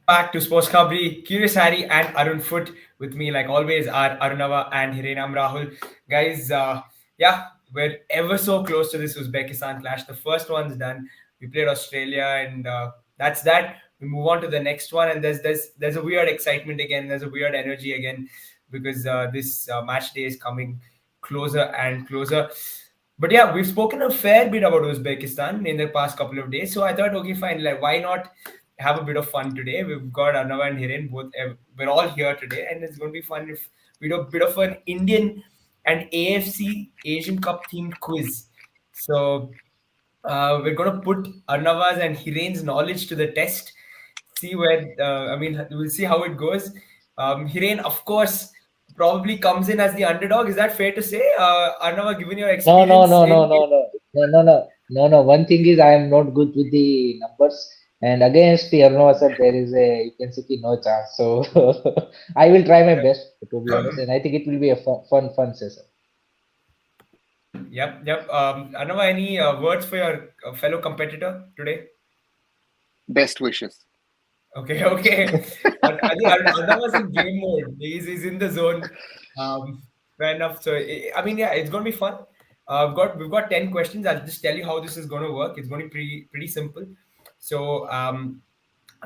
Back to SportsKhabri, Curious Harry and Arun Foot. With me, like always, are Arunava and Hirenam Rahul. Guys, yeah, we're ever so close to this Uzbekistan clash. The first one's done. We played Australia, and that's that. We move on to the next one, and there's a weird excitement again. There's a weird energy again because this match day is coming closer and closer. But yeah, we've spoken a fair bit about Uzbekistan in the past couple of days. So I thought, okay, fine, like why not have a bit of fun today? We've got Arnav and Hiren both. We're all here today, and it's going to be fun if we do a bit of an Indian and AFC Asian Cup themed quiz. So we're going to put Arnav's and Hiren's knowledge to the test. See where we'll see how it goes. Hiren, of course, probably comes in as the underdog. Is that fair to say? Arnava, given your No, no, experience no, no, in no, no, no, no, no, no, no. One thing is I am not good with the numbers, and against the Arnova sir, there is a you can say no chance. So I will try my best to be honest, and I think it will be a fun session. Yep. Arnava, any words for your fellow competitor today? Best wishes. Okay. I think Arnava's in game mode. He's in the zone. Fair enough. So yeah, it's going to be fun. We've got 10 questions. I'll just tell you how this is going to work. It's going to be pretty simple. So I'm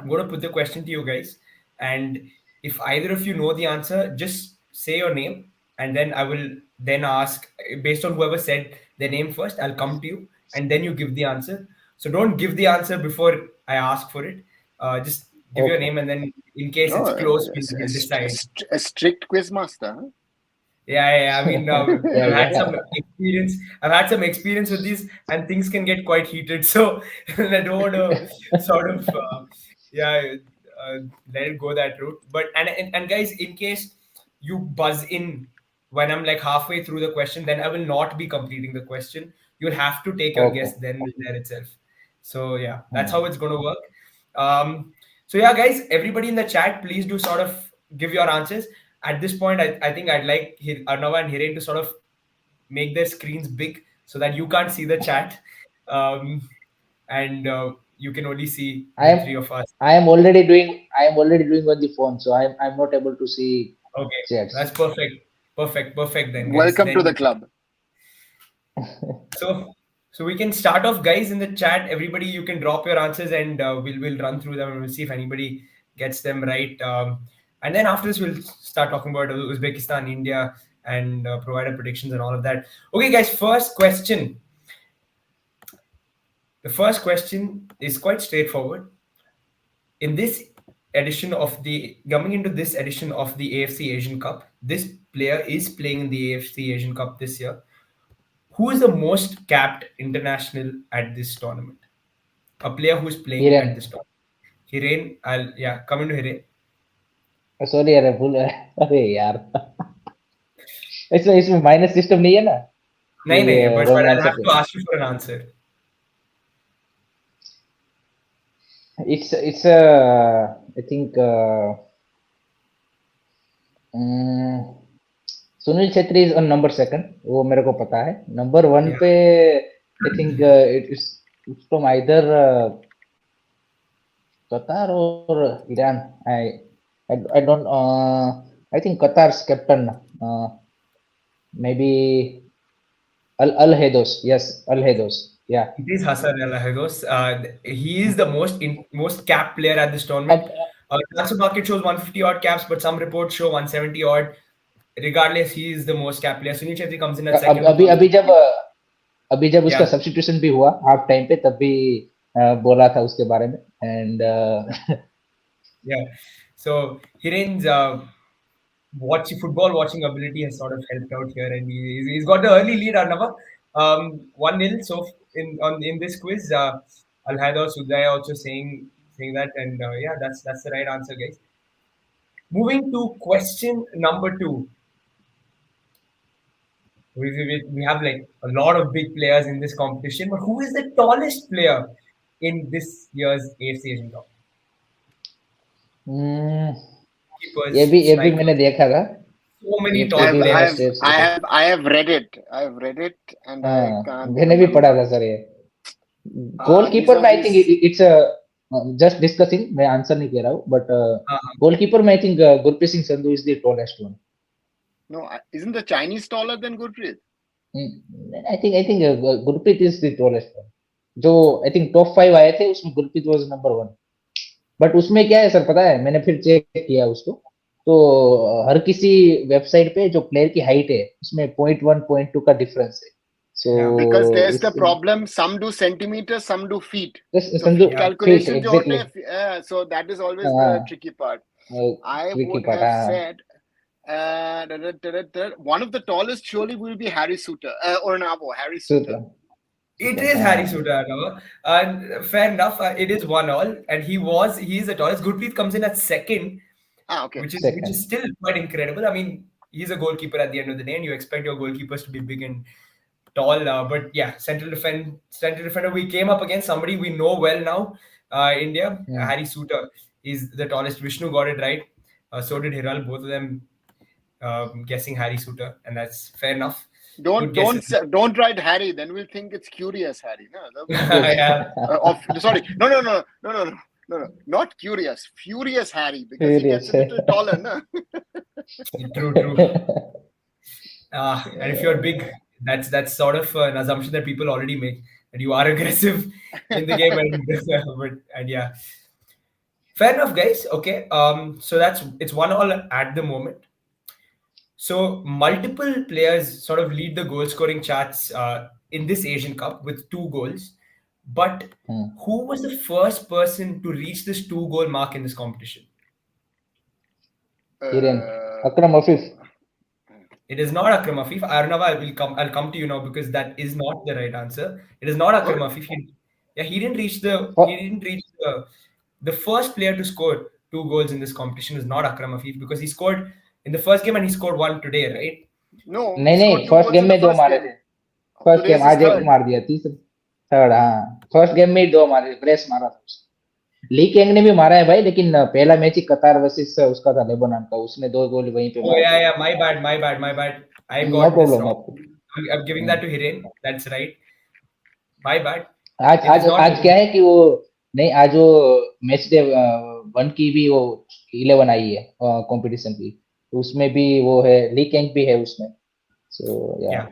going to put the question to you guys, and if either of you know the answer, just say your name, and then I will then ask based on whoever said their name first. I'll come to you, and then you give the answer. So don't give the answer before I ask for it. Just give your Okay. name, and then in case it's close, we'll decide. A strict quiz master. Huh? Yeah. I mean, Yeah, I've had yeah. some experience. I've had some experience with these, and things can get quite heated. So I don't want to sort of, yeah, uh, let it go that route. But and guys, in case you buzz in when I'm like halfway through the question, then I will not be completing the question. You'll have to take your Okay. guess then there itself. So yeah, that's how Hmm. it's going to work. So yeah, guys, everybody in the chat, please do sort of give your answers. At this point, I think I'd like Arnava and Hiren to sort of make their screens big so that you can't see the chat, and you can only see I the am three of us. I am already doing on the phone, so I'm not able to see Okay, chats. that's perfect then, guys. Welcome to Then the club. so we can start off, guys, in the chat. Everybody, you can drop your answers, and we'll run through them and we'll see if anybody gets them right. And then after this, we'll start talking about Uzbekistan, India, and provider predictions and all of that. Okay, guys. First question. The first question is quite straightforward. In this edition of the coming into this edition of the AFC Asian Cup, this player is playing in the AFC Asian Cup this year. Who is the most capped international at this tournament? A player who's playing Hiren, at this tournament. Hiren, come into Hiren. sorry यार भूल अरे यार इसमें minus system नहीं है ना नहीं नहीं है, कि but wrong I'll answer have पे to ask you for an answer. it's I think Sunil Chhetri is on number second वो मेरे को पता है नंबर वन Yeah. पे I think it's from either Qatar और Iran I don't I think Qatar's captain maybe Al Hedos. Yes, Al Hedos. Yeah. It is Hassan Al Hagos. He is the most capped player at this tournament. अब Transfer market shows 150 odd caps, but some reports show 170 odd. Regardless, he is the most capped player. Sunil Chhetri comes in at second. अभी अभी जब उसका Yeah. Substitution भी हुआ half time पे तब भी बोला था उसके बारे में and Yeah. So Hiren's football watching ability has sort of helped out here, and he's got the early lead. Arnava, 1-0. So in this quiz, Al Haidar Sudaya also saying that, and yeah, that's the right answer, guys. Moving to question number 2. We have like a lot of big players in this competition, but who is the tallest player in this year's AFC Asian Cup? Keepers, ये भी strikers, मैंने देखा था so many ये tall भी मैंने players. States देखा I have read it. I have read it, and I हाँ can't मैंने भी remember. पढ़ा था सर ये These गोलकीपर are में I think these. It's just discussing. मैं आंसर नहीं कह रहा हूँ, but Uh-huh. goalkeeper में I think Gurpreet Singh Sandhu is the tallest one. No, isn't the Chinese taller than Gurpreet? I think Gurpreet is the tallest one. जो I think top 5 आए थे उसमें Gurpreet was number 1. बट उसमें क्या है sir पता है, मैंने फिर चेक किया उसको, तो हर किसी वेबसाइट पे जो प्लेयर की हाइट है उसमें 0.1 0.2 का डिफरेंस है. So Because there's the इस problem. Some do centimeters, some do feet. So Sanju feet Yeah. calculation feet जो होते exactly. हैं, so that is always the tricky part. I Tricky would part. have said one of the tallest surely will be Harry Suter or Navo, Harry Suter. It is Harry Suter, and fair enough. It is 1-1, and he is the tallest. Gurpreet comes in at second, Okay. which is Second. still quite incredible. I mean, he's a goalkeeper at the end of the day, and you expect your goalkeepers to be big and tall. But yeah, central defender. We came up against somebody we know well now. India, Harry Suter is the tallest. Vishnu got it right. So did Hiral. Both of them guessing Harry Suter, and that's fair enough. Good guesses. Don't write Harry, then we'll think it's Curious Harry. No, Yeah. sorry, no, not Curious, Furious Harry, because he gets a Furious. little taller, no? True. And if you're big, that's sort of an assumption that people already make, that you are aggressive in the game, and yeah, fair enough, guys. Okay, so it's 1-1 at the moment. So multiple players sort of lead the goal scoring charts in this Asian Cup with 2 goals, but who was the first person to reach this 2 goal mark in this competition? Hiren. Akram Afif. It is not Akram Afif. Arnav, I'll come to you now because that is not the right answer. It is not Akram Afif. He didn't reach the first player to score 2 goals in this competition is not Akram Afif because he scored in the first game and he scored one today, right? No, नहीं he scored नहीं, 2 first goals game in the में 2 first मारे game. थे. First Today's game is आज एक third. मार दिया, तीसरा थर्ड. हाँ, फर्स्ट गेम में ही 2 मारे, ब्रेस मारा था. ली कैंग ने भी मारा है भाई, लेकिन पहला मैच ही कतार वर्सेस उसका था, लेबनान का, उसने 2 गोल वहीं पे Oh मार दिए. yeah. My bad. I know got this problem. wrong. I'm giving that to Hiren. That's right. My bad. आज It is आज not. आज क्या है कि वो नहीं, आज वो मैच डे 1 की भी वो 11 आई है कंपटीशन की, तो उसमें भी वो है, ली कैंग भी है उसमें. सो Yeah.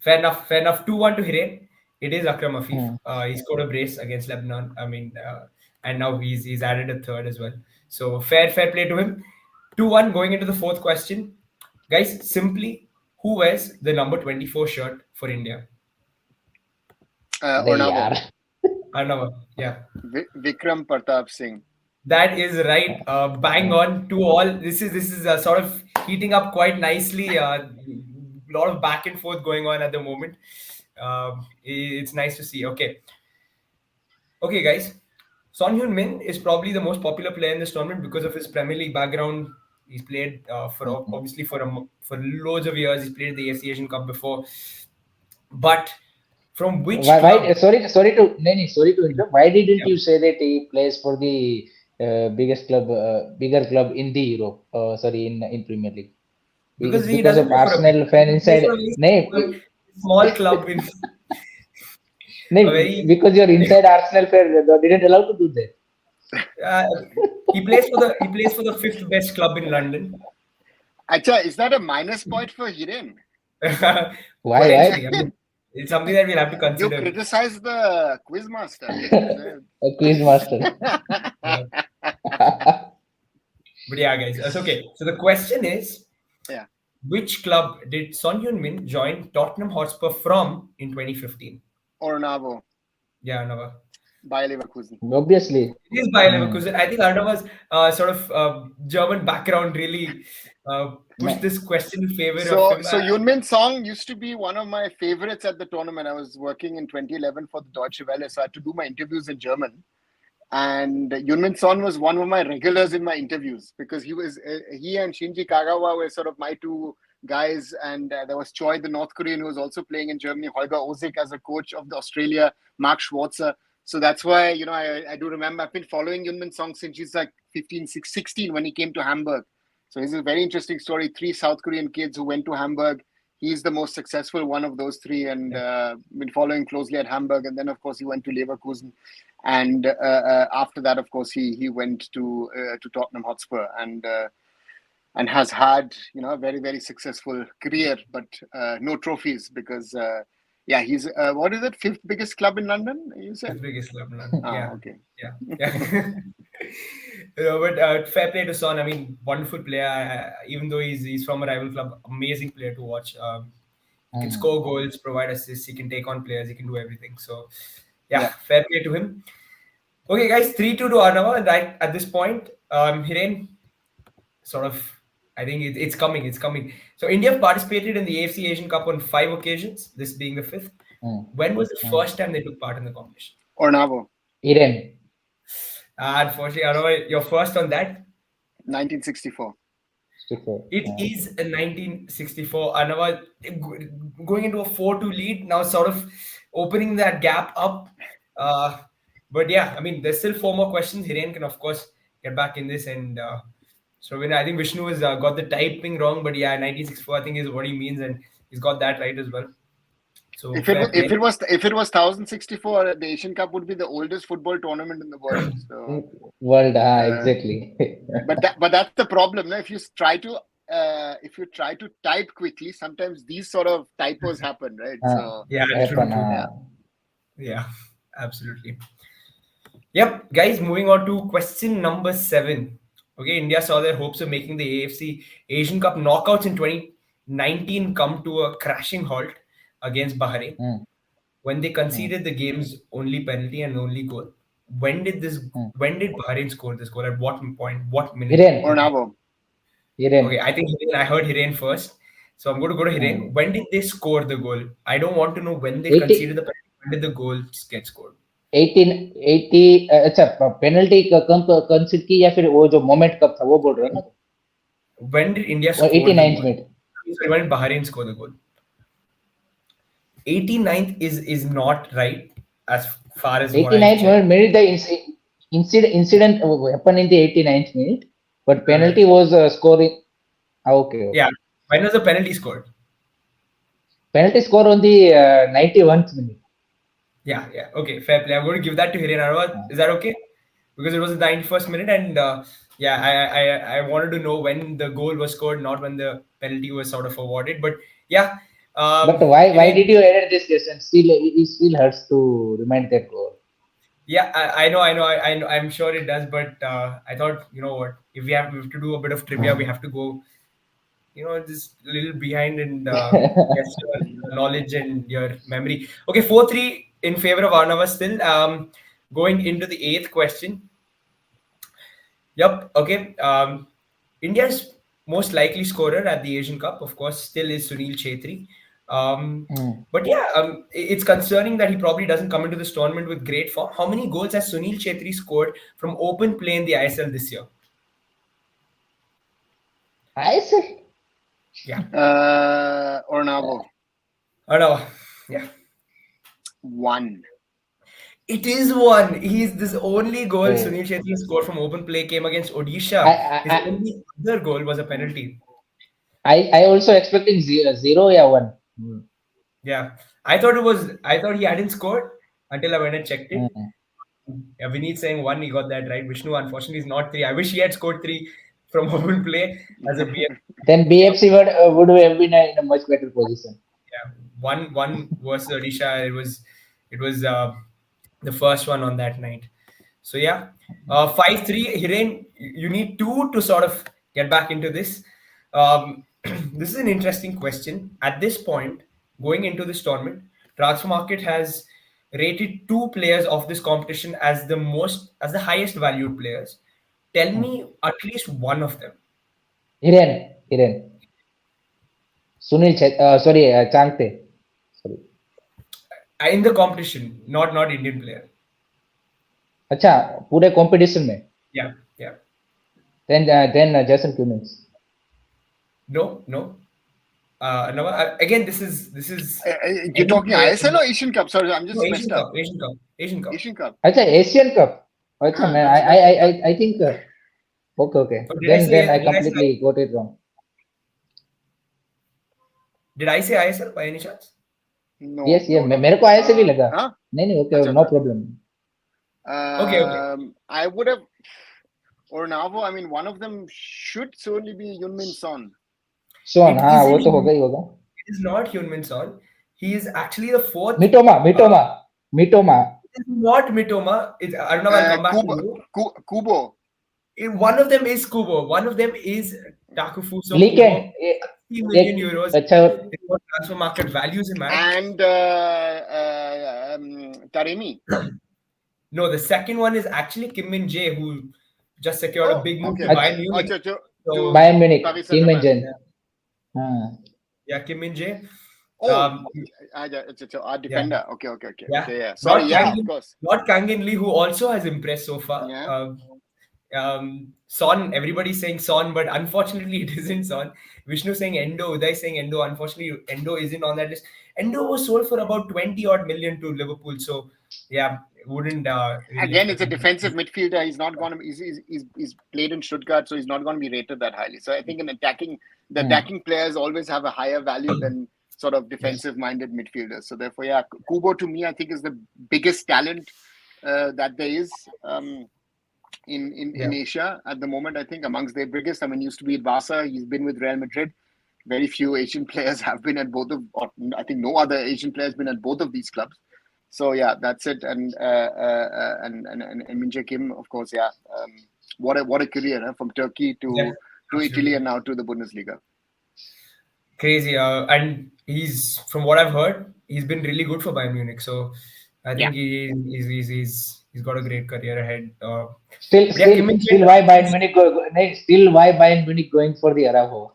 Fair enough. 2-1 to Hiren. It is Akram Afif. He scored a brace against Lebanon. I mean, and now he's added a third as well. So fair play to him. 2-1 going into the fourth question. Guys, simply, who wears the number 24 shirt for India? अरे Ornavo. यार, Arnav, yeah. Vikram Pratap Singh. That is right. Bang on to all. This is sort of heating up quite nicely. A lot of back and forth going on at the moment. It's nice to see. Okay, guys. Son Heung-min is probably the most popular player in this tournament because of his Premier League background. He's played for obviously for loads of years. He's played the AFC Asian Cup before. But from which why club? sorry to interrupt. Why didn't you say that he plays for the bigger club in the Europe, sorry, in Premier League? Because It's he because doesn't of play for Arsenal fan he plays inside. for a very नहीं small club in a नहीं, very because you're inside Arsenal fan, they didn't allow to do that. uh, he plays for the fifth best club in London. Acha, is that a minus point for Hiren? Why? Potentially, I mean, it's something that we'll have to You consider. criticize the quiz master. A quiz master. But yeah, guys, that's okay. So the question is, Yeah. which club did Son Heung-min join Tottenham Hotspur from in 2015? Ornavo. Yeah, Arnav. Bayer Leverkusen. Obviously. It is Bayer Leverkusen. I think Arnav's sort of German background really pushed this question in favor of him. So Yunmin Song used to be one of my favorites at the tournament. I was working in 2011 for the Deutsche Welle, so I had to do my interviews in German. And Yunmin Son was one of my regulars in my interviews because he and Shinji Kagawa were sort of my two guys. And there was Choi, the North Korean, who was also playing in Germany, Holger Osik as a coach of the Australia, Mark Schwarzer. So that's why, I do remember I've been following Yunmin Song since he's like 16 when he came to Hamburg. So it's a very interesting story. 3 South Korean kids who went to Hamburg. He's the most successful one of those 3 and been following closely at Hamburg. And then, of course, he went to Leverkusen. And after that, of course, he went to Tottenham Hotspur and has had a very very successful career, but no trophies because yeah, he's what is it, fifth biggest club in London? You said? Fifth biggest club in London. Ah, Yeah, okay. yeah, yeah. But fair play to Son. I mean, wonderful player. Even though he's from a rival club, amazing player to watch. He can Mm. score goals, provide assists. He can take on players. He can do everything. So, yeah, Yeah. fair play to him. Okay, guys, 3-2 to Arnava. Right at this point, Hiren, sort of. I think it's coming. It's coming. So India participated in the AFC Asian Cup on 5 occasions. This being the fifth. Mm. When was the Mm. first time they took part in the competition? Ornavo, Iren, Unfortunately, Arnava, you're first on that. 1964. 64. It is a 1964. Another going into a 4-2 lead now, sort of opening that gap up. Uh, but yeah, I mean, there's still 4 more questions. Hiren can, of course, get back in this. And so when I think Vishnu has got the typing wrong, but yeah, 1964, I think is what he means, and he's got that right as well. So If it fair wa- play. if it was 1064, the Asian Cup would be the oldest football tournament in the world. So, World, uh, exactly. but that's the problem. No? If you try to type quickly, sometimes these sort of typos happen, right? So Yeah, true, Happen. true. yeah. Yeah, absolutely. Yep, guys, moving on to question number 7. Okay, India saw their hopes of making the AFC Asian Cup knockouts in 2019 come to a crashing halt against Bahrain Mm. when they Mm. conceded the game's only penalty and only goal. When did this? Mm. When did Bahrain score this goal? At what point? What minute Iren, did they? Ornavo, Okay, Iren. I think I heard Hiren first, so I'm going to go to Hiren. Mm. When did they score the goal? I don't want to know when they 80, conceded the penalty. When did the goals get scored? 1880 अच्छा penalty कम consider की या फिर वो जो moment कब था वो बोल रहे हो ना When did India वो score the 89th goal? Minute Sorry, when did Bahrain score the goal? 89th is not right as far as what I've 89th checked. minute the incident happened in the 89th minute but Correct. penalty was scoring okay Yeah. okay When was the penalty scored? penalty score on the 91st minute Yeah, yeah. Okay, fair play. I'm going to give that to Hiren Arwa. uh, Is that okay? Because it was the 91st minute, and yeah, I wanted to know when the goal was scored, not when the penalty was sort of awarded. But yeah, but why Hiren, did you edit this question still it still hurts to remind that goal yeah, I'm sure it does. But I thought, you know what, if we have to do a bit of trivia, we have to go, just a little behind and test your knowledge and your memory. Okay, 4-3 in favor of Arnava still. Going into the eighth question. Yep. Okay. India's most likely scorer at the Asian Cup, of course, still is Sunil Chhetri. Hmm. But yeah, it's concerning that he probably doesn't come into this tournament with great form. How many goals has Sunil Chhetri scored from open play in the ISL this year? I say Yeah. Ornavo, Oh no. Yeah. 1. It is one. He's this only goal oh Sunil Chhetri scored from open play came against I Odisha. I His I only other goal was a penalty. I also expecting zero yeah one Hmm. Yeah. I thought he hadn't scored until I went and checked it. Hmm. Yeah, Vineet saying 1, he got that right. Vishnu, unfortunately, is not 3. I wish he had scored 3 from open play as a BF. Then BFC would have been in a much better position. Yeah, 1 versus Odisha. It was the first one on that night. So yeah, 5-3. Hiren, you need 2 to sort of get back into this. This is an interesting question. At this point, going into this tournament, transfer market has rated 2 players of this competition as the highest valued players. Tell Hmm. me at least one of them. Hiren, sorry, Changte. Sorry. In the competition, not Indian player. अच्छा पूरे competition में Yeah, yeah. then Jason Cummins. No, no. No. Again, this is You're any talking player. ISL or Asian Cup? Sorry, I'm No, just Asian messed up. Cup, Asian Cup, Asian Cup. Asian Cup. अच्छा Asian Cup. अच्छा Ah, man, I think okay. Or Then I did I say completely got it wrong. did I say ISL by any chance? no, Yes, no, yeah, no, मेरे no. को ऐसे भी लगा. Huh? नहीं okay, अच्छा, no अच्छा. problem. Okay. I would have Ornavo. I mean, one of them should certainly be Yunmin Son. Son It हाँ वो isn't. तो होगा ही होगा. It is not Hyunmin Son. He is actually the fourth. Mitoma, Uh, Mitoma, Mitoma. it is not Mitoma. I don't know. I'll come back to you. Kubo. One of them is Kubo. One of them is Takufuso Weekend. Kubo. 60 million euros. अच्छा Is what transfer market values him at. And Taremi. No, the second one is actually Kim Min Jae, who just secured a big move to okay. Bayern Munich. To Bayern Munich, Paris Kim Saint-Germain. Min Jae. Yeah, Kim Min Jae. Our defender. Yeah. Okay. Sorry, of course. Not Kangin Lee, who also has impressed so far. Yeah. Son, everybody's saying Son, but unfortunately it isn't Son. Vishnu saying Endo, Uday saying Endo. Unfortunately, Endo isn't on that list. Endo was sold for about 20 odd million to Liverpool, so yeah, wouldn't really again. It's a defensive midfielder. He's not going to. He's played in Stuttgart, so he's not going to be rated that highly. So I think the attacking players always have a higher value than sort of defensive-minded midfielders. So therefore, yeah, Kubo to me, I think is the biggest talent that there is. In Asia at the moment, I think amongst their biggest. I mean, he used to be at Barca. He's been with Real Madrid. Very few Asian players have been at both of. Or I think no other Asian player has been at both of these clubs. So yeah, that's it. And Min Jae Kim, of course, yeah. What a career from Turkey to Italy and now to the Bundesliga. Crazy, and he's from what I've heard, he's been really good for Bayern Munich. So I think he's got a great career ahead. Still why Bayern Munich going for the Araujo?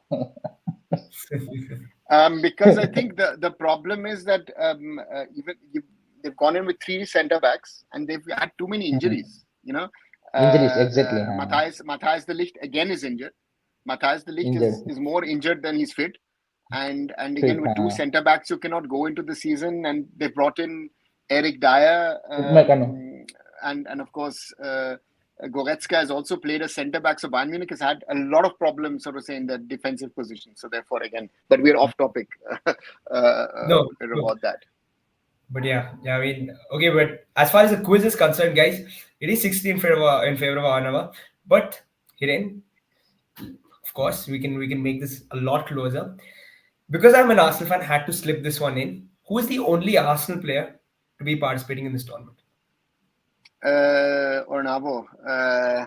Because I think the problem is that even they've gone in with 3 centre backs and they've had too many injuries. You know, injuries exactly. Matthias de Ligt again is injured. Matthias de Ligt is more injured than he's fit, and again with 2 centre backs you cannot go into the season. And they brought in Eric Dyer, and of course. Goretzka has also played a centre back, so Bayern Munich has had a lot of problems, so to say, in the defensive position. So therefore, again, but we're off topic about that. But yeah, I mean, okay. But as far as the quiz is concerned, guys, it is 60 in favor of Arnava. But Hiren, of course, we can make this a lot closer. Because I'm an Arsenal fan, had to slip this one in. Who is the only Arsenal player to be participating in this tournament? Ornavo.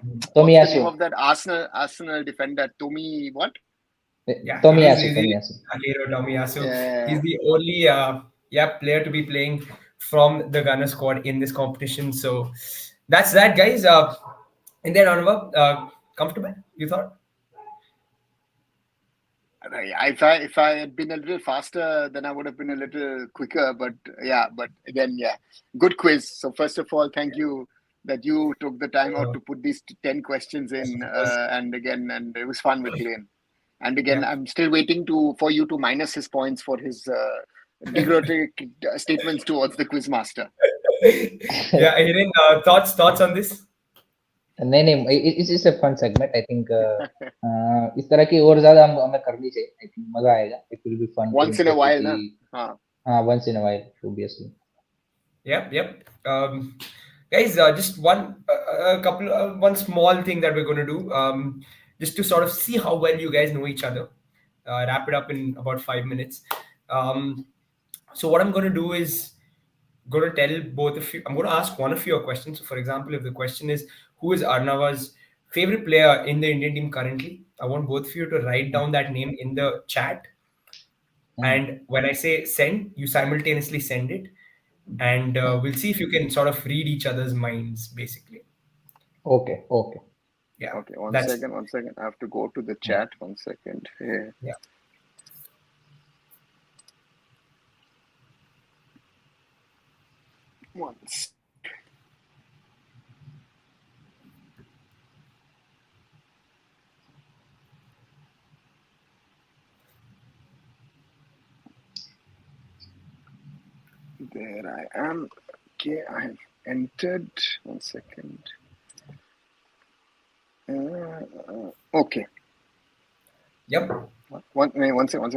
What's the name of that Arsenal defender? Tommy what? Yeah, Tomiyasu. Tomiyasu. He's the only player to be playing from the Gunner squad in this competition. So that's that, guys. And then Arnava, comfortable? You thought? If I had been a little faster, then I would have been a little quicker. But again, good quiz. So first of all, thank you that you took the time out to put these 10 questions in, and it was fun with Glenn. And again, I'm still waiting for you to minus his points for his derogatory statements towards the quiz master. Yeah, Hiren, thoughts on this? नहीं it's a fun segment. I think इस तरह की और ज्यादा हमें करनी चाहिए. I think मजा आएगा. It will be fun. Once in a while, ना? Once in a while, obviously. Yep. Guys, just one small thing that we're going to do, just to sort of see how well you guys know each other. Wrap it up in about 5 minutes. So what I'm going to do is going to tell both of you. I'm going to ask one of you a question. So, for example, if the question is, who is Arnava's favorite player in the Indian team currently? I want both of you to write down that name in the chat. And when I say send, you simultaneously send it. And we'll see if you can sort of read each other's minds, basically. Okay. Yeah. Okay, one second. I have to go to the chat. 1 second. Yeah. Once. There I am. Okay, I have entered. 1 second. Okay. Yep. One second.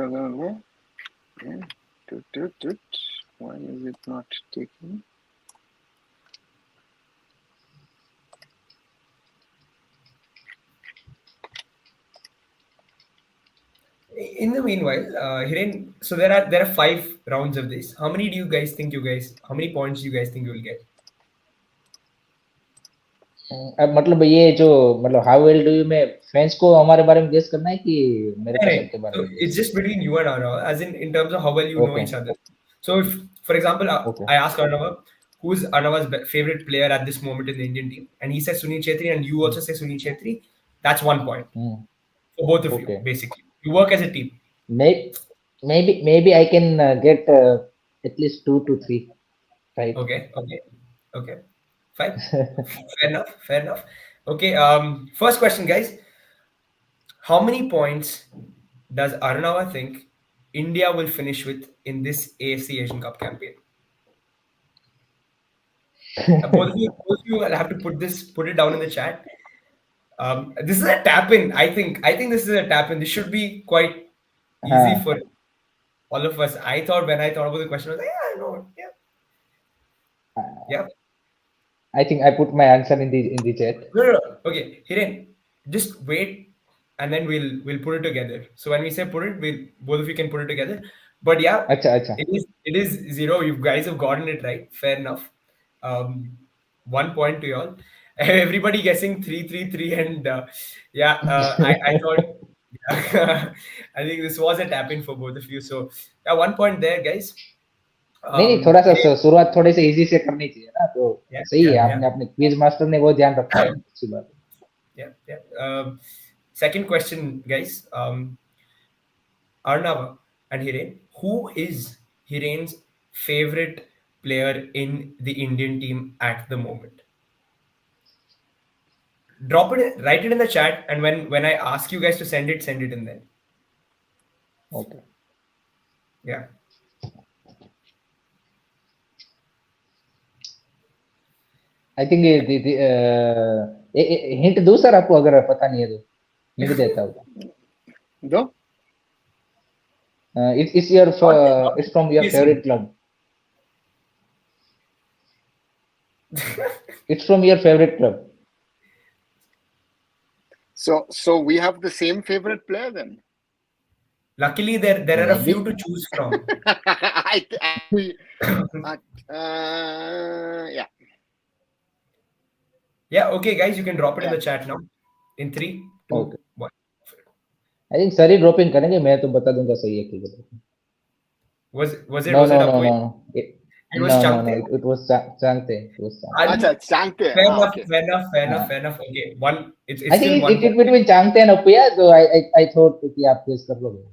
Okay. Why is it not taking? In the meanwhile, Hiren, so there are 5 rounds of this. How many do you guys think you guys? How many points do you guys think you will get? अब मतलब ये जो मतलब how well do you में fans को हमारे बारे में गेस करना है कि मेरे को Right. सबके बारे So में it's guess? just between you and Arnav, as in terms of how well you know okay each other. So if, for example, okay I ask Arnav, who's Arnav's favorite player at this moment in the Indian team, and he says Sunil Chetri, and you also say Sunil Chetri, that's 1 point for both of you, okay basically. You work as a team. May maybe I can get at least 2 to 3 right. Okay, fine. Fair enough, fair enough. Okay, first question, guys. How many points does Arunava think India will finish with in this AFC Asian Cup campaign? Both of you will have to put it down in the chat. This is a tap in. I think this is a tap in. This should be quite easy हाँ, for all of us. I thought when I thought about the question, I was like, yeah, I know, yeah, yeah. I think I put my answer in the chat. No. Okay, Hiren, just wait, and then we'll put it together. So when we say put it, we both of you can put it together. But yeah, अच्छा अच्छा. it is zero. You guys have gotten it right. Fair enough. Um, 1 point to y'all. Everybody guessing 3-3-3, and yeah, I thought. Yeah, I think this was a tap in for both of you. So yeah, 1 point there, guys. नहीं नहीं, थोड़ा सा Hiren, शुरुआत थोड़े से easy से करनी चाहिए ना, तो yeah, सही yeah, है, yeah. आपने अपने क्विज मास्टर ने वो ध्यान रखा है, अच्छी बात Yeah. Second question, guys. Arnava and Hiren, who is Hiren's favorite player in the Indian team at the moment? Drop it, write it in the chat, and when I ask you guys to send it in there. है. Okay, Yeah. I think hint दूं sir आपको, अगर पता नहीं है तो hint देता हूँ. Though? It's your Not it's from your Jason. favorite club. It's from your favorite club. So we have the same favorite player then. Luckily, there are a few Maybe. to choose from. we, yeah. Yeah. Okay, guys, you can drop it in Yeah. the chat now. In three, two, okay, one. I think sir he dropping करेंगे, मैं तो बता दूंगा सही है कि गलत. Was it No was no it no Apoy? no no. It was No Changte. it was Changte. It was Changte. Adi, Acha, Changte. fair Ah, enough, okay. fair enough, fair enough, हाँ. fair enough. Okay, one. It's I think still 1 point. it between Changte and Apuya, so I thought कि आप guess कर लोगे.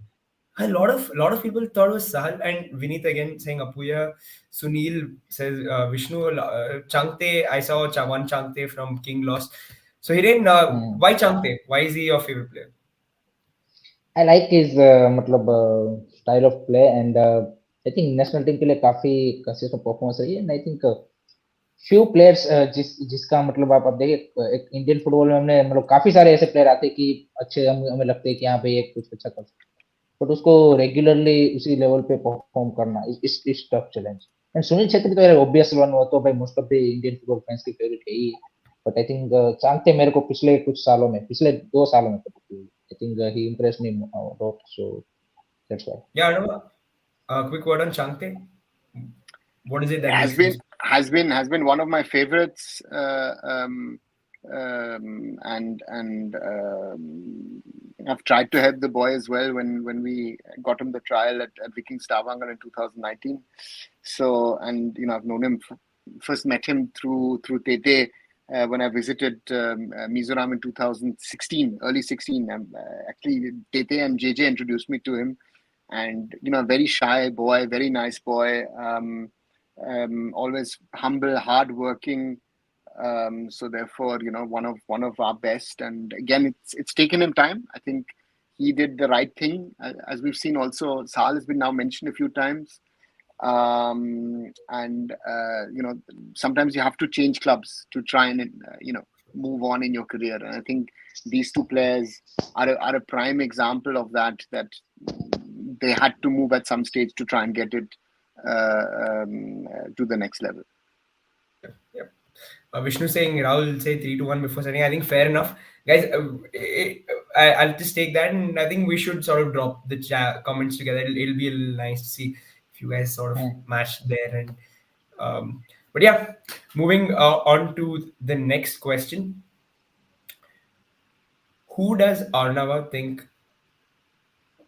A lot of people thought it was Sahal and Vineet again saying Apuya. Sunil says Vishnu. Changte. I saw one Changte from King Lost. So Hiren, Hmm. why Changte? Why is he your favorite player? I like his मतलब style of play, and I think national team के लिए काफी consistent performance रही है, and I think few players जिसका मतलब आप देखिए, एक इंडियन फुटबॉल में हमने मतलब काफी सारे ऐसे प्लेयर आते हैं कि अच्छे, हमें लगते हैं कि यहाँ पे ये कुछ अच्छा कर सकते हैं, बट उसको रेगुलरली उसी लेवल पे परफॉर्म करना इस tough challenge. And Sunil Chhetri तो यार ऑब्वियस वन, वो तो भाई most of the Indian football fans की फेवरेट है ही. बट आई थिंक चाहते मेरे को पिछले कुछ सालों में, पिछले 2 सालों में, I think he impress me lot, so that's why. Yeah, I know. Quick word on Changte. What is it that has makes him? been has been one of my favorites, and I've tried to help the boy as well when we got him the trial at Viking Stavanger in 2019. So, and I've known him, first met him through Tete when I visited Mizoram in 2016, early 16. Actually, Tete and JJ introduced me to him, and a very shy boy, very nice boy. Always humble, hardworking. So therefore, one of our best. And again, it's taken him time. I think he did the right thing, as we've seen. Also, Sal has been now mentioned a few times. And sometimes you have to change clubs to try and move on in your career. And I think these two players are a prime example of that. That they had to move at some stage to try and get it to the next level. Yep. Vishnu saying Rahul say 3-1 before setting. I think fair enough, guys. I'll just take that, and I think we should sort of drop the comments together. It'll be a little nice to see if you guys sort of Hmm. match there. And but yeah, moving on to the next question: Who does Arnava think?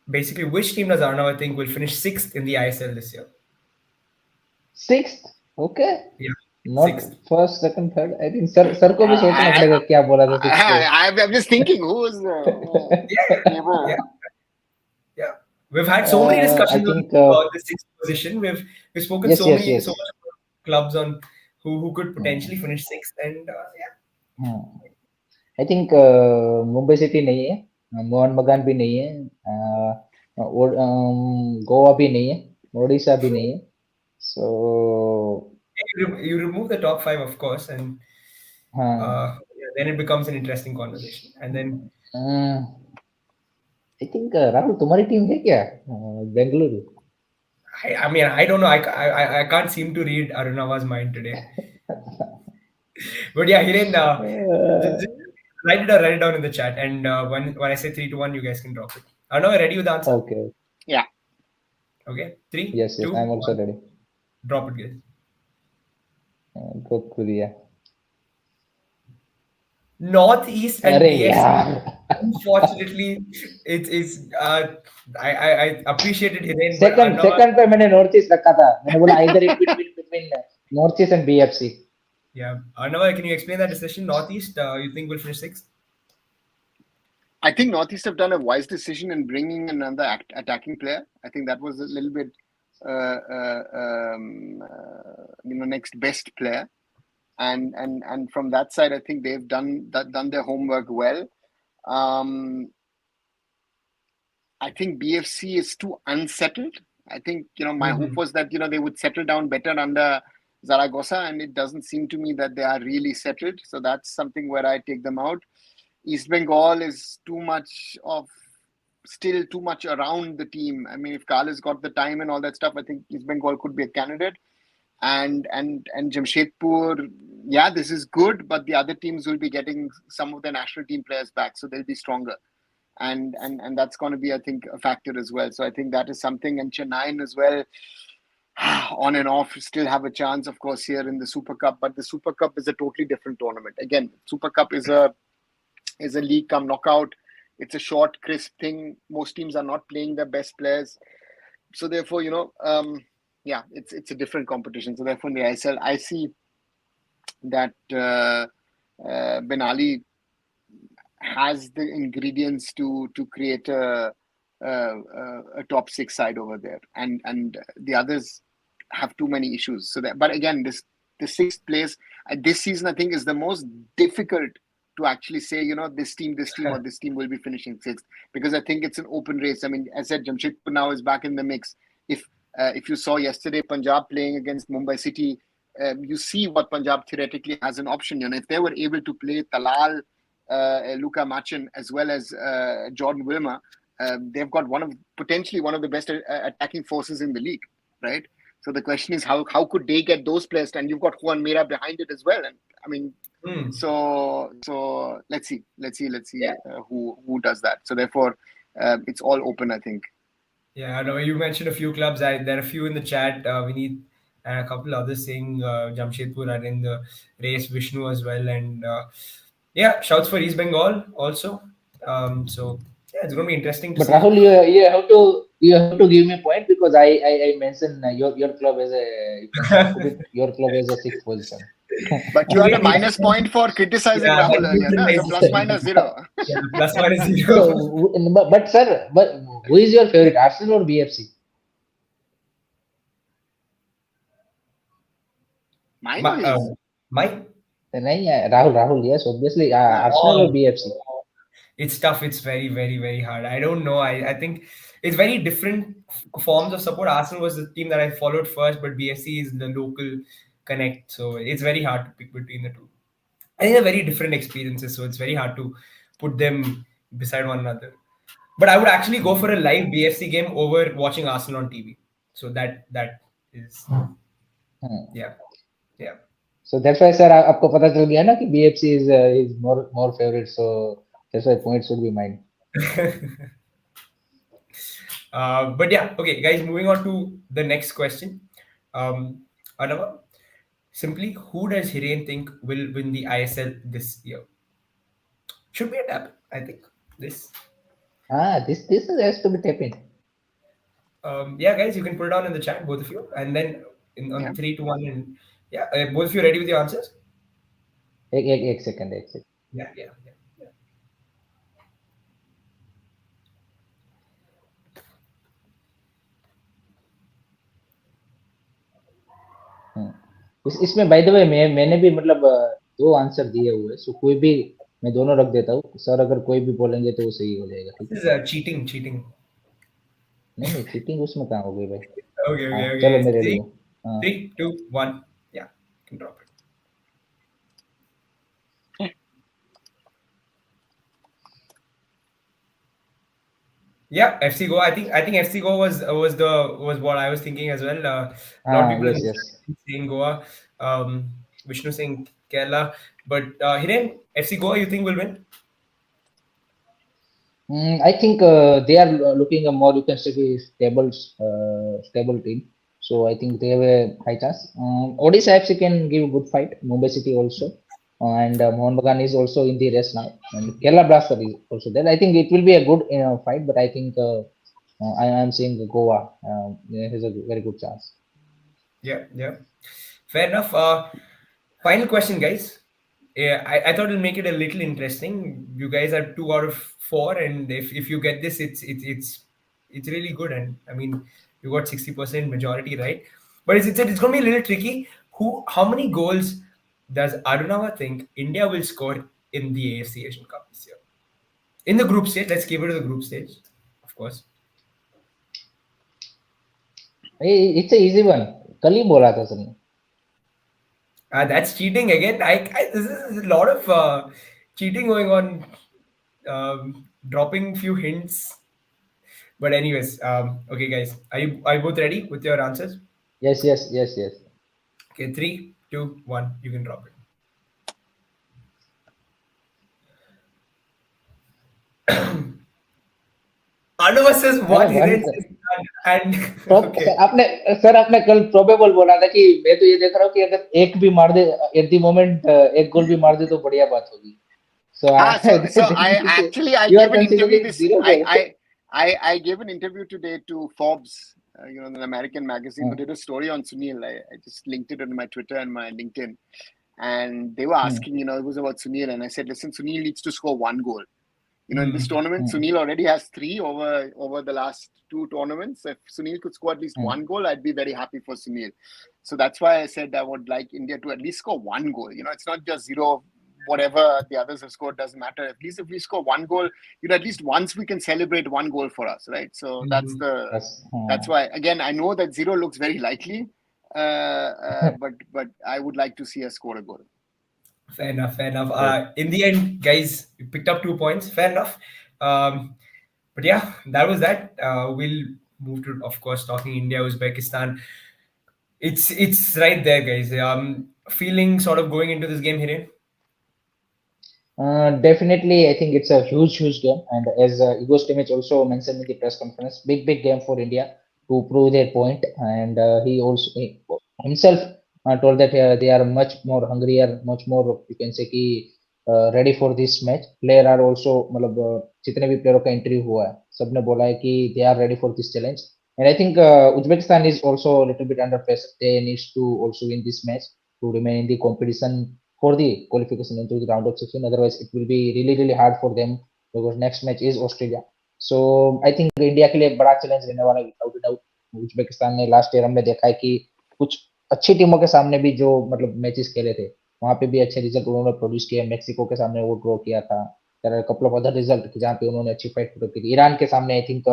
Basically, which team does Arnava think will finish sixth in the ISL this year? Sixth, okay. Yeah, Not sixth. first, second, third. I think sir को भी सोचना I, पड़ेगा क्या बोला था six पे. I'm just thinking who's Yeah, ये वो yeah, yeah. We've had so many I discussions think about the sixth position. We've spoken yes, yes, so yes. much about clubs on who could Hmm. potentially finish sixth, and yeah. Hmm. I think Mumbai city नहीं है, मोहन बगान भी नहीं है, गोवा भी नहीं है, ओडिशा भी नहीं है. So You remove the top five, of course, and हाँ, yeah, then it becomes an interesting conversation. And then I think Rahul तुम्हारी टीम है क्या, Bengaluru. I mean, I don't know. I can't seem to read Arunava's mind today. But yeah, Hiren, just write it down in the chat, and when I say 3 to 1, you guys can drop it. Arunava, ready with the answer? Okay. yeah. Okay, three, Yes, yes, two, I'm also one, ready. drop it, guys. Go to the. Northeast and अरे BFC. यार. Unfortunately, it's I appreciated Hiren, but second Arunava, second पे मैंने north east रखा था, मैंने बोला either in between north east and BFC. yeah, Arunava, can you explain that decision? Northeast, you think will finish sixth? I think Northeast have done a wise decision in bringing another attacking player. I think that was a little bit, next best player. And from that side, I think they've done their homework well. I think BFC is too unsettled. I think my hope was that they would settle down better under Zaragoza, and it doesn't seem to me that they are really settled. So that's something where I take them out. East Bengal is still too much around the team. I mean, if Karl has got the time and all that stuff, I think East Bengal could be a candidate. And Jamshedpur, yeah, this is good, but the other teams will be getting some of the national team players back, so they'll be stronger. And that's going to be, I think, a factor as well. So I think that is something. And Chennai as well, on and off, still have a chance, of course, here in the Super Cup. But the Super Cup is a totally different tournament. Again, Super Cup is a league come knockout. It's a short, crisp thing. Most teams are not playing their best players, so therefore, yeah, it's a different competition. So therefore, in the ISL, I see that Ben Ali has the ingredients to create a top six side over there, and the others have too many issues. So that, but again, the sixth place this season, I think, is the most difficult to actually say, this team or this team will be finishing sixth, because I think it's an open race. I mean, as I said, Jamshedpur now is back in the mix. If you saw yesterday Punjab playing against Mumbai City, you see what Punjab theoretically has an option. If they were able to play Talal, Luka Machin, as well as Jordan Wilmer, they've got potentially one of the best attacking forces in the league, right? So the question is, how could they get those players? And you've got Juan Mera behind it as well. And I mean, so let's see who does that. So therefore, it's all open, I think. Yeah, I know you mentioned a few clubs. There are a few in the chat. We need a couple others saying Jamshedpur are in the race, Vishnu as well, and yeah, shouts for East Bengal also. So yeah, it's going to be interesting to But see. Rahul, you have to give me a point because I mentioned your club as a, you can say, put it, your club as a sixth position. But you had a minus point for criticizing Yeah, Rahul that earlier, gives a no? So nice. plus minus zero. Yeah, plus minus zero. So, but sir, but who is your favorite, Arsenal or BFC? Mine My, or his? Mike. नहीं, Rahul, yes, obviously, Ah, Arsenal or Oh, BFC. it's tough. It's very, very, very hard. I don't know. I think it's very different forms of support. Arsenal was the team that I followed first, but BFC is the local connect. So it's very hard to pick between the two. I think they're very different experiences, so it's very hard to put them beside one another. But I would actually go for a live BFC game over watching Arsenal on TV. So that is Hmm. yeah, yeah. So that's why, sir, आपको पता चल गया ना कि BFC is more favorite. So that's why points should be mine. But yeah, okay, guys. Moving on to the next question. Anava, simply, who does Hiren think will win the ISL this year? Should be a tap, I think. This. This has to be tapping. Yeah, guys, you can put it down in the chat, both of you, and then Yeah. on 3 to 1, and yeah, both of you ready with your answers? Ek second, ek second. Yeah, yeah, yeah. Yeah. हम्म। इसमें by the way मैंने भी मतलब दो answer दिए हुए, सो कोई भी मैं दोनों रख देता हूँ सर, अगर कोई भी बोलेंगे तो वो सही हो जाएगा, ठीक है? This is cheating, cheating. नहीं नहीं, चीटिंग उसमें कहाँ हो गई भाई? Okay, हाँ okay, चलो, okay. मैं रेडी Three, हूँ। हाँ 3, 2, 1. Yeah, you can drop it. Yeah, FC Goa. I think FC Goa was what I was thinking as well. A lot of हाँ, people in yes the yes. chat saying Goa. Vishnu saying Kerala. But Hiren, FC Goa, you think will win? I think they are looking a more, you can say, stable team. So I think they have a high chance. Odisha FC can give a good fight. Mumbai City also, and Mohan Bagan is also in the race now, and Kerala Blaster is also there. I think it will be a good fight, but I think I am seeing Goa has a very good chance. Yeah, yeah. Fair enough. Final question, guys. Yeah, I thought it'll make it a little interesting. You guys are 2 out of 4, and if you get this, it's really good. And I mean, you got 60% majority, right? But it's going to be a little tricky. How many goals does Arunava think India will score in the AFC Asian Cup this year? In the group stage, let's keep it to the group stage, of course. It's a easy one. कल ही बोला था sir ने। That's cheating again. This is a lot of cheating going on. Dropping few hints. But anyways, okay, guys, are you both ready with your answers? Yes yes yes yes. Okay, 3, 2, 1. You can drop it. Anova says अरे one. One. Hiren says none. And sir okay, आपने sir आपने कल probable बोला था कि मैं तो ये देख रहा हूँ कि अगर एक भी मार दे एट द मोमेंट, एक गोल भी मार दे तो बढ़िया बात होगी। So So I this is, actually I you are gave an interview considering this zero goal. I gave an interview today to Forbes, an American magazine, who did a story on Sunil. I just linked it on my Twitter and my LinkedIn, and they were asking, it was about Sunil, and I said, listen, Sunil needs to score one goal. In this tournament, Sunil already has 3 over the last 2 tournaments. If Sunil could score at least one goal, I'd be very happy for Sunil. So that's why I said I would like India to at least score one goal. It's not just 0, whatever the others have scored doesn't matter. At least if we score one goal, at least once we can celebrate one goal for us, right? So Yes. that's why, again, I know that 0 looks very likely, but I would like to see us score a goal. fair enough. Fair enough. Great. In the end, guys, you picked up 2 points. Fair enough. But yeah, that was that. We'll move to, of course, talking India, Uzbekistan. It's right there, guys. Feeling sort of going into this game, Hiren. Definitely, I think it's a huge game, and as Igor Stimac also mentioned in the press conference, big game for India to prove their point, and he himself told that they are much more hungrier, much more, you can say कि ready for this match. Player are also, मतलब जितने भी प्लेयरों का interview हुआ है, सबने बोला है कि they are ready for this challenge, and I think Uzbekistan is also a little bit under pressure. They needs to also win this match to remain in the competition for the qualification into the round of 16. Otherwise, it will be really hard for them because next match is Australia. So I think India के लिए एक बड़ा challenge रहने वाला है without doubt. Uzbekistan ने last year हमने देखा है कि कुछ अच्छी टीमों के सामने भी जो मतलब मैचेस खेले थे, वहां पे भी अच्छे रिजल्ट उन्होंने प्रोड्यूस किया। मेक्सिको के सामने वो ड्रॉ किया था, कपल ऑफ अदर रिजल्ट जहाँ पे उन्होंने अच्छी फाइट पुट की थी। ईरान के सामने आई थिंक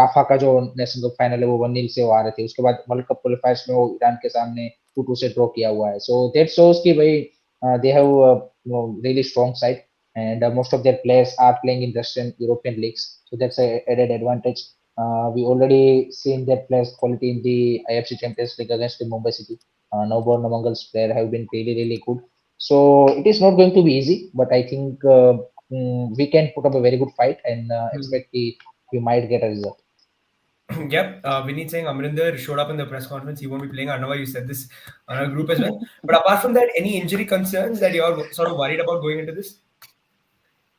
काफा का जो नेशनल कप फाइनल है वो 1-0 से वो आ रहे थे, उसके बाद वर्ल्ड कप क्वालिफायर्स में वो ईरान के सामने 2-2 से ड्रॉ किया हुआ है। सो दैट शोज कि भाई they have really strong side, and most of their players are playing in Russian European leagues, so that's a added advantage. We already seen their players quality in the IFC Champions League against the Mumbai City. Nowborn Mangal's player have been really good, so it is not going to be easy, but I think we can put up a very good fight and Mhm. expect we might get a result. Yep, Vinit saying Amrinder showed up in the press conference. He won't be playing. I know you said this on our group as well. But apart from that, any injury concerns that you're sort of worried about going into this?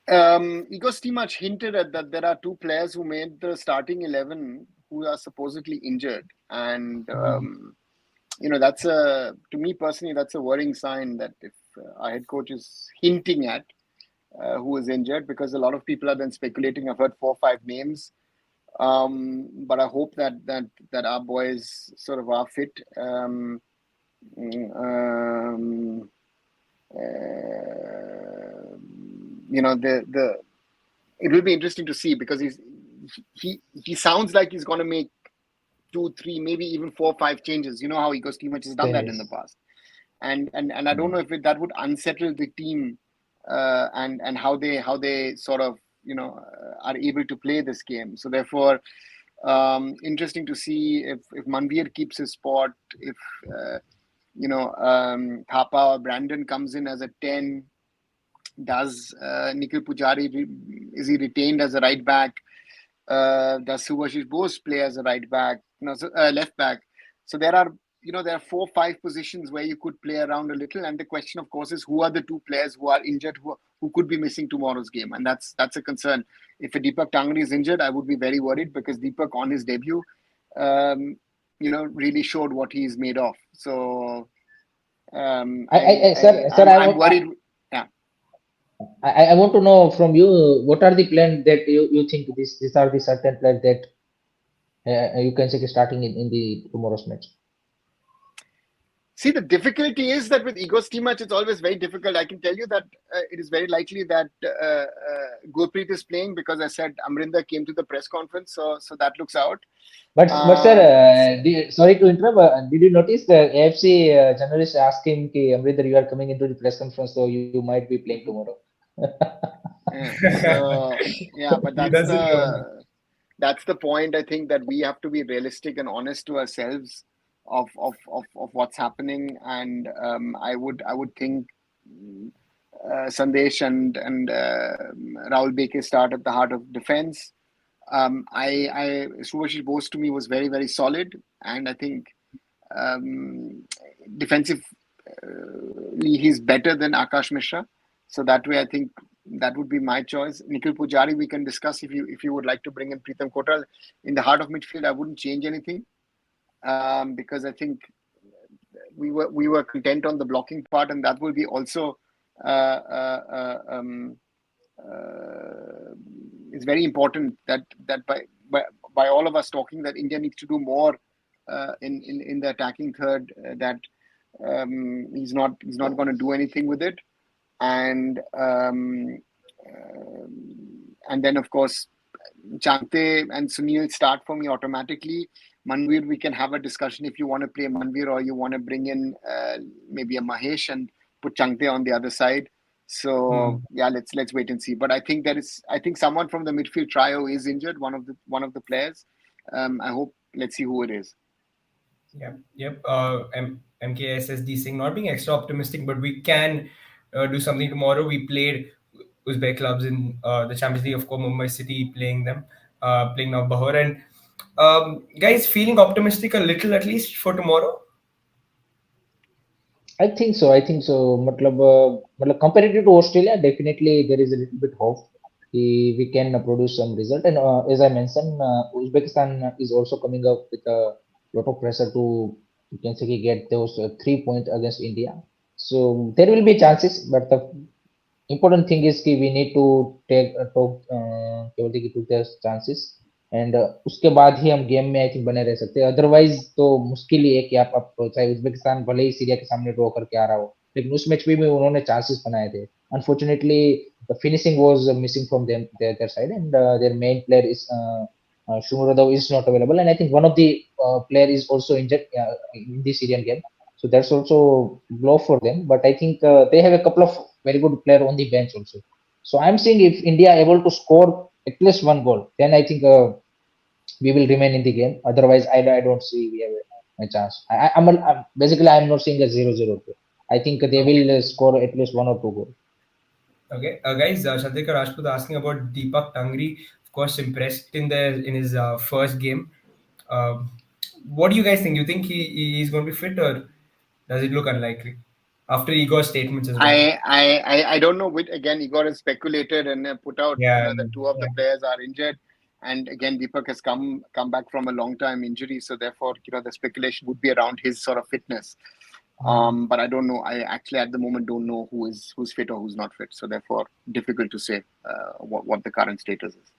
Igor Stimac hinted at that there are two players who made the starting 11 who are supposedly injured, and that's to me personally, that's a worrying sign that if our head coach is hinting at who is injured, because a lot of people are then speculating. I've heard 4 or 5 names, but I hope that our boys sort of are fit. Um, uh, the it will be interesting to see, because he sounds like he's going to make 2, 3, maybe even 4, 5 changes. You know how Igor Stimac has done that in the Yes. past, and I don't know if that would unsettle the team, and how they sort of are able to play this game. So therefore, interesting to see if Manvir keeps his spot, if Thapa or Brandon comes in as a 10. Does Nikhil Pujari is he retained as a right back? Does Subhashish Bose play as a right back? No, left back. So there are 4, 5 positions where you could play around a little, and the question, of course, is who are the two players who are injured, who could be missing tomorrow's game, and that's a concern. If a Deepak Tangri is injured, I would be very worried, because Deepak on his debut, really showed what he's made of. So Sir, I'm worried. Yeah. I want to know from you what are the plans that you think these are the certain plans that you can say starting in the tomorrow's match. See, the difficulty is that with Igor Stimac, it's always very difficult. I can tell you that it is very likely that Gurpreet is playing, because I said Amrinder came to the press conference, so that looks out. But sir, sorry to interrupt. Did you notice the AFC journalist asked him, "Ki, Amrinder, you are coming into the press conference, so you might be playing tomorrow." So yeah, but He doesn't know. that's the point. I think that we have to be realistic and honest to ourselves of what's happening, and I would think Sandesh and Rahul Beke start at the heart of defense. Subhashish Bose to me was very, very solid, and I think um, defensively he's better than Akash Mishra. So that way, I think that would be my choice. Nikhil Pujari, we can discuss if you would like to bring in Pritam Kotal in the heart of midfield. I wouldn't change anything, because I think we were content on the blocking part, and that will be also uh, uh, uh, um, it's very important that by all of us talking, that India needs to do more in the attacking third. That he's not going to do anything with it, and then of course Chante and Sunil start for me automatically. Manvir, we can have a discussion if you want to play Manvir, or you want to bring in maybe a Mahesh and put Chante on the other side. So Hmm. yeah, let's wait and see. But I think someone from the midfield trio is injured. One of the players. I hope. Let's see who it is. Yep. MKSSD saying not being extra optimistic, but we can do something tomorrow. We played Uzbek clubs in the Champions League, of course, Mumbai City playing them, playing now Bahor. And guys, feeling optimistic a little at least for tomorrow. I think so. I think so. Matlab comparative to Australia, definitely there is a little bit hope. We can produce some result. And as I mentioned, Uzbekistan is also coming up with a lot of pressure to, you can say, get those 3 points against India. So there will be chances, but the important thing is कि we need to केवल कि took their chances and उसके बाद ही हम game में I think बने रह सकते हैं अदरवाइज तो मुश्किल ही है कि आप चाहे उज्बेकिस्तान भले ही सीरिया के सामने ड्रॉ करके आ रहा हो लेकिन उस मैच में भी उन्होंने चांसेस बनाए थे unfortunately the finishing was missing from them their side and their main player is Shumurodov is not available and I think one of the player is also injured in this Syrian game so that's also blow for them. But I think they have a couple of very good player on the bench also. So I'm saying if India able to score at least one goal, then I think we will remain in the game. Otherwise, I don't see we have a chance. Basically I'm not seeing a 0-0. I think they will score at least one or two goals. Okay, guys, Chandrika Rajput asking about Deepak Tangri. Of course, impressed in his first game. Um, what do you guys think? You think he's going to be fit, or does it look unlikely after Igor's statements as well? I don't know. Again, Igor has speculated and put out, Yeah, that two of the players are injured, and again, Deepak has come back from a long time injury, so therefore, the speculation would be around his sort of fitness. But I don't know. I actually at the moment don't know who's fit or who's not fit, so therefore, difficult to say what the current status is.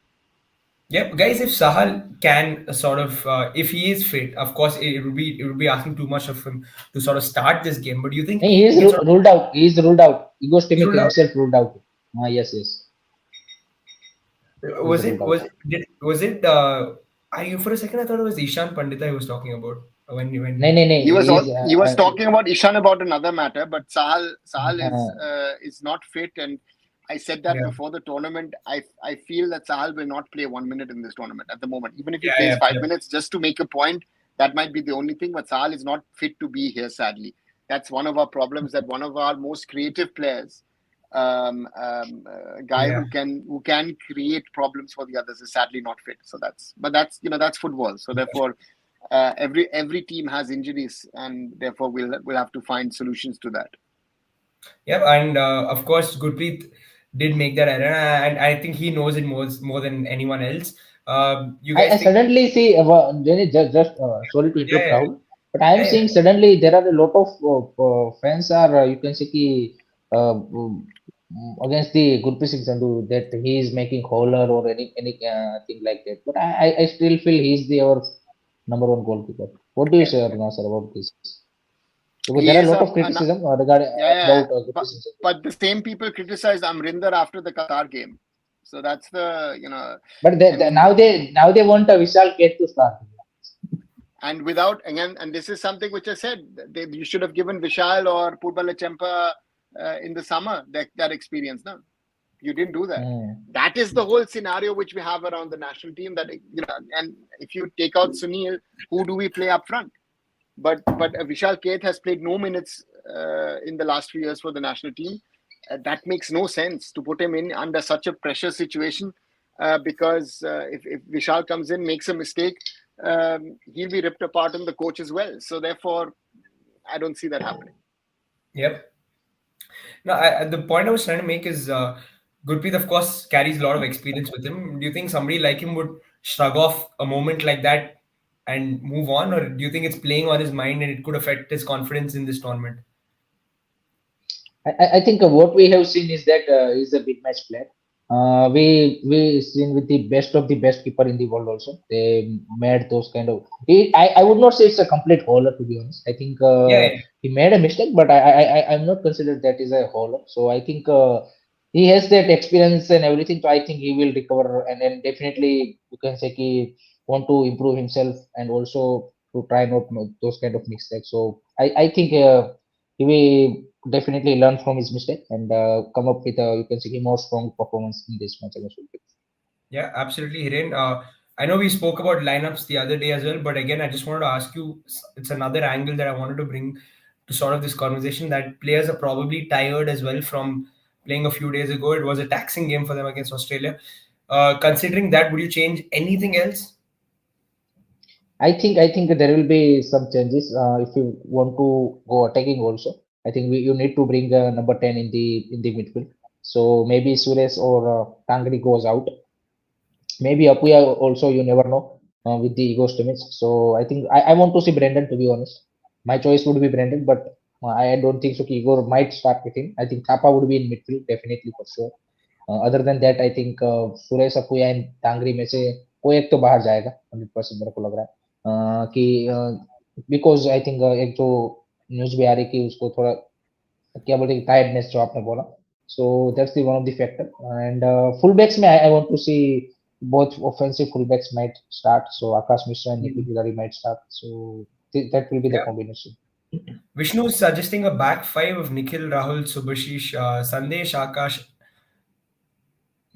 Yep, guys. If Sahal can if he is fit, of course, it would be asking too much of him to sort of start this game. But do you think He is he can sort ruled out. He is ruled out. of Egostimic rule out? himself ruled out. Yes, yes. He is Was ruled it out. was it? I for a second I thought it was Ishan Pandita he was talking about No, when no, no. He is. He was talking about Ishan about another matter, but Sahal is not fit, and I said that yeah before the tournament. I feel that Sahal will not play 1 minute in this tournament at the moment. Even if he yeah plays yeah, 5 minutes just to make a point, that might be the only thing. But Sahal is not fit to be here. Sadly, that's one of our problems. That one of our most creative players, guy yeah. who can create problems for the others, is sadly not fit. So that's football. So therefore, every team has injuries, and therefore we'll have to find solutions to that. Yep, and of course, Gurpreet did make that error, and I think he knows it more than anyone else. You I guys think? suddenly see, Jenny, just sorry to Yeah, interrupt yeah, Rahul, but I am yeah, yeah. seeing suddenly there are a lot of fans are, you can see, against the Gurpreet Singh Sandhu that he is making holler or any thing like that. But I still feel he is our number one goalkeeper. What do you Yeah. say, Aruna, sir, about this? Because there He are a is lot a, of an criticism regarding Yeah, about yeah, Gurpreet Singh Sandhu. but the same people criticized Amrinder after the Qatar game. So that's But I mean, now they want a Vishal Kate to start. and without again, and this is something which I said, you should have given Vishal or Purbala Champa in the summer that experience. No, you didn't do that. Hmm. That is the whole scenario which we have around the national team. And if you take out Sunil, who do we play up front? But Vishal Keth has played no minutes in the last few years for the national team. That makes no sense to put him in under such a pressure situation, because if Vishal comes in, makes a mistake, he'll be ripped apart on the coach as well. So therefore, I don't see that happening. Yep. No, the point I was trying to make is Gurpreet, of course, carries a lot of experience with him. Do you think somebody like him would shrug off a moment like that and move on, or do you think it's playing on his mind and it could affect his confidence in this tournament? I think what we have seen is that he's a big match player. We seen with the best of the best keeper in the world also. They made those kind of. I would not say it's a complete hauler, to be honest. I think Yeah, yeah, he made a mistake, but I'm not considered that is a hauler. So I think he has that experience and everything. So I think he will recover, and then definitely you can say he want to improve himself and also to try not make those kind of mistakes. So I think he will definitely learn from his mistake and come up with a you can say a more strong performance in this match against Uzbekistan. yeah, absolutely, Hiren. I know we spoke about lineups the other day as well, but again, I just wanted to ask you, it's another angle that I wanted to bring to sort of this conversation that players are probably tired as well from playing a few days ago. It was a taxing game for them against Australia. Considering that, would you change anything else? I think there will be some changes if you want to go attacking also. I think you need to bring number 10 in the midfield. So maybe Suresh or Tangri goes out. Maybe Apuya also, you never know with the ego image. So I think I want to see Brendan, to be honest. My choice would be Brendan, but I don't think so. Igor might start with him. I think Thapa would be in midfield, definitely for sure. Other than that I think Suresh Apuia and Tangri में से कोई एक तो बाहर जाएगा 100% मेरे को लग रहा है कि बिकॉज आई थिंक एक जो न्यूज भी आ रही कि उसको थोड़ा क्या बोलते हैं टायर्डनेस जो आपने बोला so that's the one of the factor and full backs में I want to see both offensive fullbacks might start, so Akash Mishra and Nikhil Mm. Kulkarni might start. So that will be the Yeah. combination. Vishnu is suggesting a back five of Nikhil, Rahul, Subhashish, Sandesh, Akash.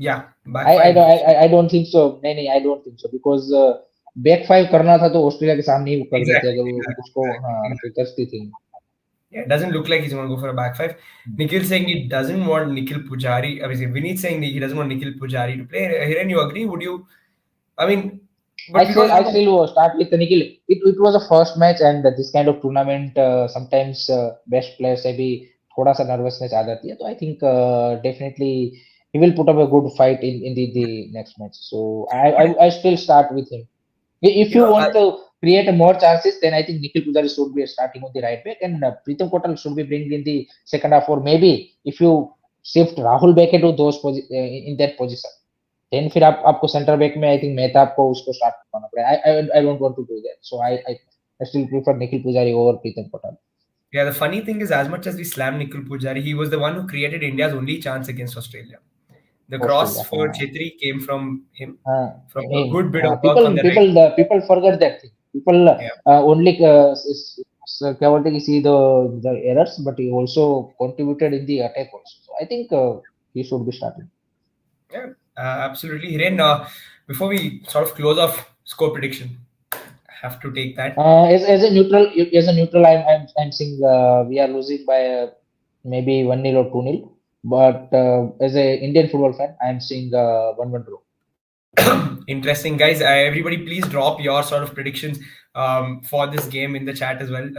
Yeah, back I I five. don't I don't think so. नहीं नहीं I don't think so because back five करना था तो Australia के सामने ही वो कर देते Exactly, अगर वो exactly, उसको exactly, हाँ तो exactly. that's the thing. Yeah, it doesn't look like he's going to go for a back five. Nikhil saying he doesn't want Nikhil Pujari. I mean, Vinith saying he doesn't want Nikhil Pujari to play. Hiren, you agree? Would you? I mean, but we don't I have a. still will start with Nikhil. It was a first match, and this kind of tournament sometimes best players maybe थोड़ा सा nervousness आ जाती है. So I think definitely he will put up a good fight in the next match. So But, I still start with him. If you you know, want to create more chances, then I think Nikhil Pujari should be starting on the right back, and Pritam Kotal should be bringing in the second half, or maybe if you shift Rahul back into in that position, then फिर आप आपको centre back में I think Mehta आपको उसको start करना पड़ेगा. I don't want to do that, so I still prefer Nikhil Pujari over Pritam Kotal. yeah, the funny thing is, as much as we slam Nikhil Pujari, he was the one who created India's only chance against Australia. The cross Australia, for Chetri came from him, from a him. good bit of work on the right. People forget that thing. People Yeah. only क्या बोलते हैं कि see the errors, but he also contributed in the attack also. So I think he should be starting. Yeah, absolutely. Hiren, before we sort of close off score prediction, I have to take that. As a neutral, I'm saying we are losing by maybe 1-0 or 2-0. But as a Indian football fan, I'm seeing 1-1 draw. Interesting, guys. Everybody, please drop your sort of predictions for this game in the chat as well.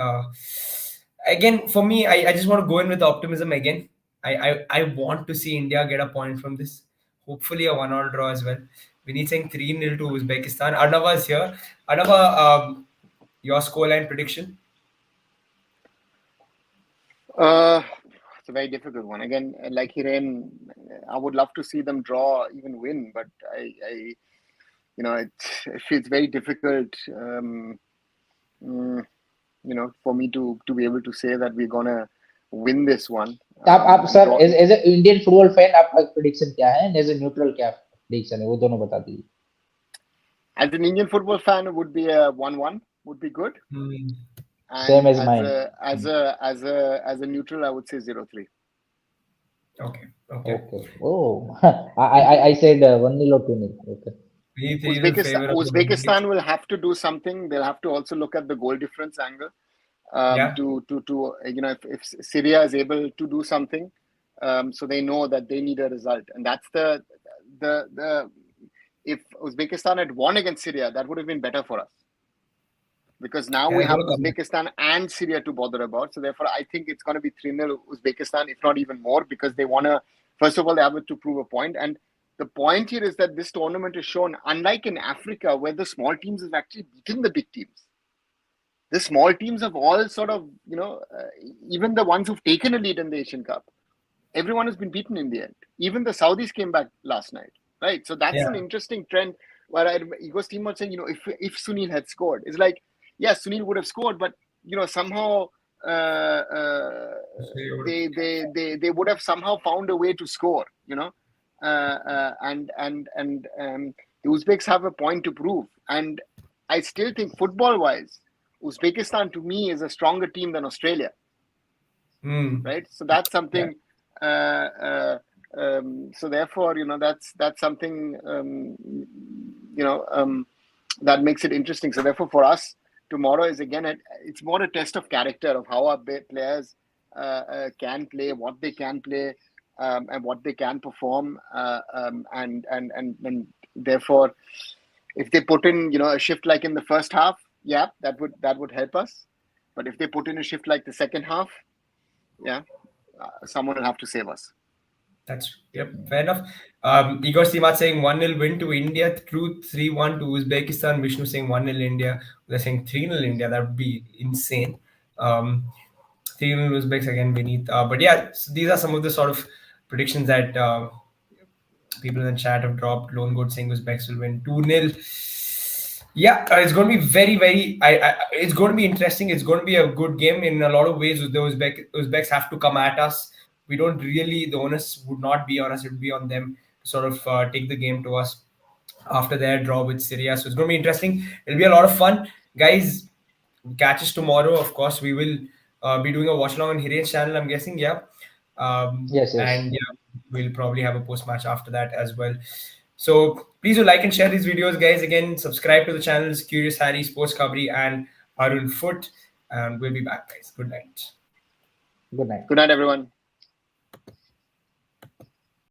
Again, for me, I just want to go in with optimism again. I want to see India get a point from this. Hopefully, a 1-all draw as well. We need saying 3-0 to Uzbekistan. Arnava is here. Arnava, your scoreline prediction? It's a very difficult one. Again, like Hiren, I would love to see them draw, even win, but it feels very difficult. For me to be able to say that we're gonna win this one. आप sir as a Indian football fan आपका prediction क्या है, and as a neutral क्या prediction है, वो दोनों बता दीजिए. As an Indian football fan, it would be a 1-1 would be good. And Same as mine. As a neutral, I would say 0-3. Okay. Oh, I said 1-0 or 2-0. Okay. Uzbekistan will have to do something. They'll have to also look at the goal difference angle. To if Syria is able to do something, so they know that they need a result, and that's the if Uzbekistan had won against Syria, that would have been better for us, because now we have Uzbekistan and Syria to bother about. So therefore, I think it's going to be 3-0 Uzbekistan, if not even more, because they want to. First of all, they have to prove a point, and the point here is that this tournament is shown, unlike in Africa, where the small teams have actually beaten the big teams. The small teams have all sort of, even the ones who've taken a lead in the Asian Cup, everyone has been beaten in the end. Even the Saudis came back last night, right? So that's an interesting trend. Where Igor's team was saying, if Sunil had scored, it's like, yes, Sunil would have scored, but somehow they would have somehow found a way to score, and the Uzbeks have a point to prove. And I still think football-wise, Uzbekistan to me is a stronger team than Australia, right? So that's something. So therefore, that's something that makes it interesting. So therefore, for us, tomorrow is again it's more a test of character of how our players can play, what they can play, and what they can perform, and therefore, if they put in a shift like in the first half, yeah, that would help us. But if they put in a shift like the second half, someone will have to save us. That's fair enough. Igor Simat saying 1-0 win to India, Truth 3-1 to Uzbekistan. Vishnu saying 1-0 India. They're saying 3-0 India. That would be insane. 3-0 Uzbeks again beneath. But yeah, so these are some of the sort of predictions that people in the chat have dropped. Lone Goat saying Uzbeks will win 2-0. Yeah, it's going to be very, very. It's going to be interesting. It's going to be a good game in a lot of ways. The Uzbeks have to come at us. We don't really. The onus would not be on us. It would be on them to sort of take the game to us after their draw with Syria. So it's going to be interesting. It'll be a lot of fun, guys. Catch us tomorrow. Of course, we will be doing a watch along on Hiren's channel. I'm guessing, yeah. Yes. And yeah, we'll probably have a post match after that as well. So please do like and share these videos, guys. Again, subscribe to the channels Curious Harry, SportsKhabri, and Arun Foot. And we'll be back, guys. Good night. Good night. Good night, everyone.